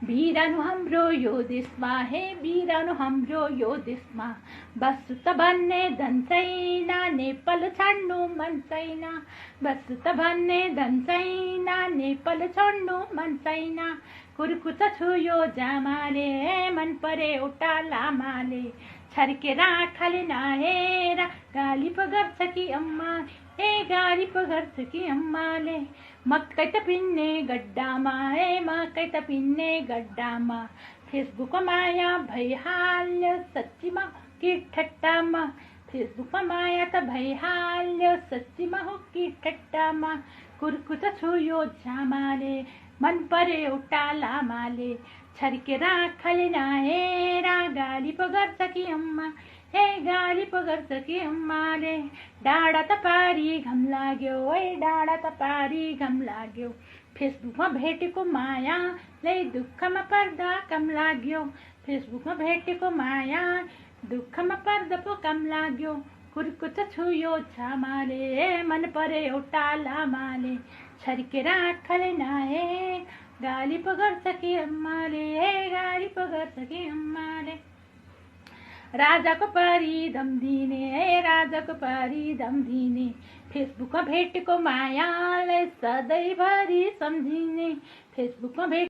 बिरानो हाम्रो यो देशमा, हे बिरानो हाम्रो यो देशमा, बस्छु त भन्ने धन छैन, नेपाल छाड्नु मन छैन। बस्छु त भन्ने धन छैन, नेपाल छोड्नु मन छैन। कुर्कुचा छु यो जामाले, मन परे एउटा लामाले, छर्केर आँखाले नहेर गाली पो गर्छ कि अम्मा, हे गाली पो गर्छ कि अम्माले। मकै त पिन्ने गड्डामा, हे मकै त पिन्ने गड्डामा, फेसबुकमा माया भइहाल्यो सच्चीमा कि ठट्टामा। फेसबुकमा माया त भइहाल्यो सच्चीमा हो कि ठट्टामा। कुर्कुचा छु यो जामाले, मन परे एउटा लामाले, छर्केर आँखाले नहेर गाली पो गर्छ कि अम्मा, हे गाली पो गर्छ कि अम्माले। डाँडा त पारी घम लाग्यो, है डाँडा त पारी घम लाग्यो, फेसबुकमा भेटेको मायाले दुःखमा पर्दा कम लाग्यो। फेसबुकमा भेटेको माया दुःखमा पर्दा पो कम लाग्यो। कुर्कुचा छु यो जामाले, मन परे एउटा लामाले, छर्केर आँखाले नहे गाली पो गर्छ कि अम्माले, हे गाली पो गर्छ कि अम्माले। राजाको पारी दम दिने, हे राजाको पारी दम दिने, फेसबुकमा भेटेको मायालाई सधैँभरि सम्झिने। फेसबुकमा भेट